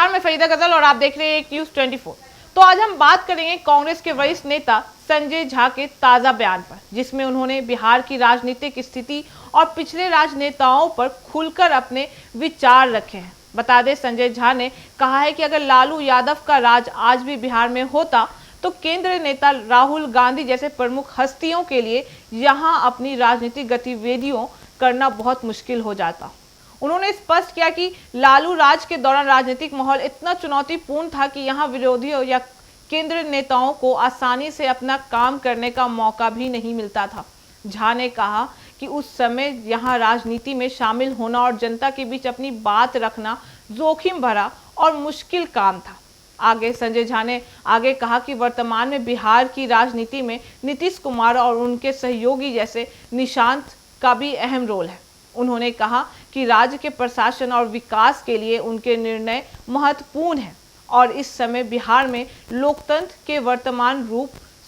नमस्कार, मैं फरीदा गजल और आप देख रहे हैं न्यूज़ 24। तो आज हम बात करेंगे कांग्रेस के वरिष्ठ नेता संजय झा के ताजा बयान पर, जिसमें उन्होंने बिहार की राजनीतिक स्थिति और पिछले राजनेताओं पर खुलकर अपने विचार रखे हैं। बता दें, संजय झा ने कहा है कि अगर लालू यादव का राज आज भी बिहार में होता तो केंद्रीय नेता राहुल गांधी जैसे प्रमुख हस्तियों के लिए यहां अपनी राजनीतिक गतिविधियों करना बहुत मुश्किल हो जाता। उन्होंने स्पष्ट किया कि लालू राज के दौरान राजनीतिक माहौल इतना चुनौतीपूर्ण था कि यहां विरोधियों या केंद्रीय नेताओं को आसानी से अपना काम करने का मौका भी नहीं मिलता था। झा ने कहा कि उस समय यहां राजनीति में शामिल होना और जनता के बीच अपनी बात रखना जोखिम भरा और मुश्किल काम था। आगे संजय झा ने आगे कहा कि वर्तमान में बिहार की राजनीति में नीतीश कुमार और उनके सहयोगी जैसे निशांत का भी अहम रोल है। उन्होंने कहा कि राज्य के प्रशासन और विकास के लिए उनके निर्णय महत्वपूर्ण हैं और इस समय बिहार में लोकतंत्र के वर्तमान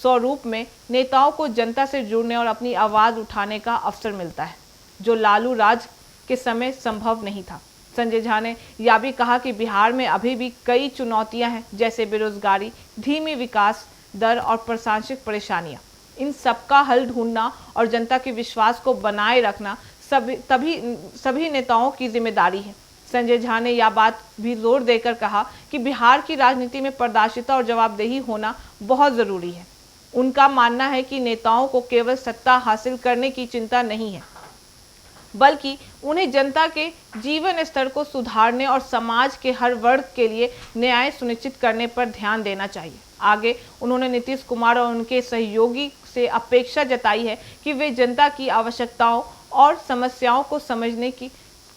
स्वरूप में नेताओं को जनता से जुड़ने और अपनी आवाज़ उठाने का अवसर मिलता है, जो लालू राज के समय संभव नहीं था। संजय झा ने यह भी कहा कि बिहार में अभी भी कई चुनौतियां हैं, जैसे बेरोजगारी, धीमी विकास दर और प्रशासनिक परेशानियां। इन सबका हल ढूंढना और जनता के विश्वास को बनाए रखना सभी नेताओं की जिम्मेदारी है। संजय झा ने यह बात भी जोर देकर कहा कि बिहार की राजनीति में पारदर्शिता और जवाबदेही होना बहुत जरूरी है। उनका मानना है कि नेताओं को केवल सत्ता हासिल करने की चिंता नहीं है, बल्कि उन्हें जनता के जीवन स्तर को सुधारने और समाज के हर वर्ग के लिए न्याय सुनिश्चित करने पर ध्यान देना चाहिए। आगे उन्होंने नीतीश कुमार और उनके सहयोगी से अपेक्षा जताई है कि वे जनता की आवश्यकताओं और समस्याओं को समझने की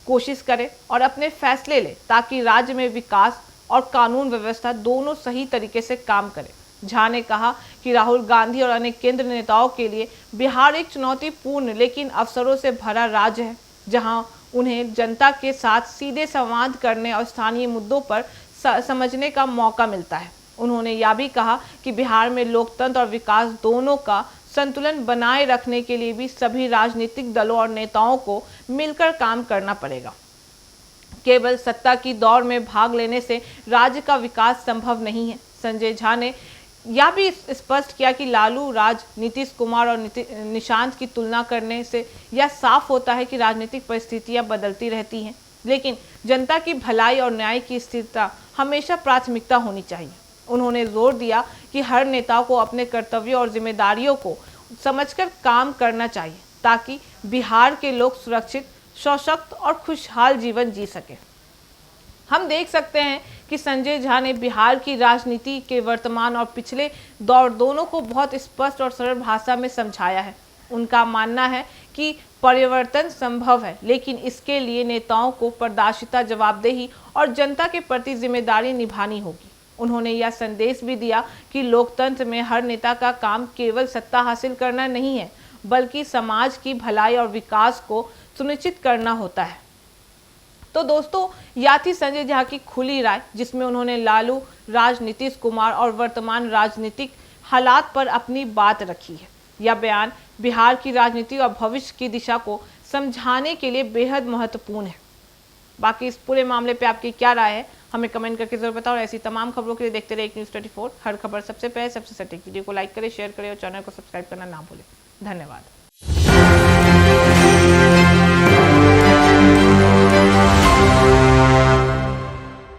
कोशिश करें और अपने फैसले लें, ताकि राज्य में विकास और कानून व्यवस्था दोनों सही तरीके से काम करें। झा ने कहा कि राहुल गांधी और अन्य केंद्र नेताओं के लिए बिहार एक चुनौतीपूर्ण लेकिन अवसरों से भरा राज्य है, जहां उन्हें जनता के साथ सीधे संवाद करने और स्थानीय मुद्दों पर समझने का मौका मिलता है। उन्होंने यह भी कहा कि बिहार में लोकतंत्र और विकास दोनों का संतुलन बनाए रखने के लिए भी सभी राजनीतिक दलों और नेताओं को मिलकर काम करना पड़ेगा। केवल सत्ता की दौड़ में भाग लेने से राज्य का विकास संभव नहीं है। संजय झा ने यह भी स्पष्ट किया कि लालू राज, नीतीश कुमार और निशांत की तुलना करने से यह साफ होता है कि राजनीतिक परिस्थितियां बदलती रहती हैं, लेकिन जनता की भलाई और न्याय की स्थिरता हमेशा प्राथमिकता होनी चाहिए। उन्होंने जोर दिया कि हर नेता को अपने कर्तव्यों और जिम्मेदारियों को समझकर काम करना चाहिए, ताकि बिहार के लोग सुरक्षित, सशक्त और खुशहाल जीवन जी सके। हम देख सकते हैं कि संजय झा ने बिहार की राजनीति के वर्तमान और पिछले दौर दोनों को बहुत स्पष्ट और सरल भाषा में समझाया है। उनका मानना है कि परिवर्तन संभव है, लेकिन इसके लिए नेताओं को पारदर्शिता, जवाबदेही और जनता के प्रति जिम्मेदारी निभानी होगी। उन्होंने यह संदेश भी दिया कि लोकतंत्र में हर नेता का काम केवल सत्ता हासिल करना नहीं है, बल्कि समाज की भलाई और विकास को सुनिश्चित करना होता है। तो दोस्तों, यह थी संजय झा की खुली राय, जिसमें उन्होंने लालू राज, नीतीश कुमार और वर्तमान राजनीतिक हालात पर अपनी बात रखी है। यह बयान बिहार की राजनीति और भविष्य की दिशा को समझाने के लिए बेहद महत्वपूर्ण है। बाकी इस पूरे मामले पे आपकी क्या राय है, हमें कमेंट करके जरूर बताओ। और ऐसी तमाम खबरों के लिए देखते रहिए न्यूज़ 24। हर खबर सबसे पहले, सबसे सटीक। वीडियो को लाइक करें, शेयर करें और चैनल को सब्सक्राइब करना ना भूलें। धन्यवाद।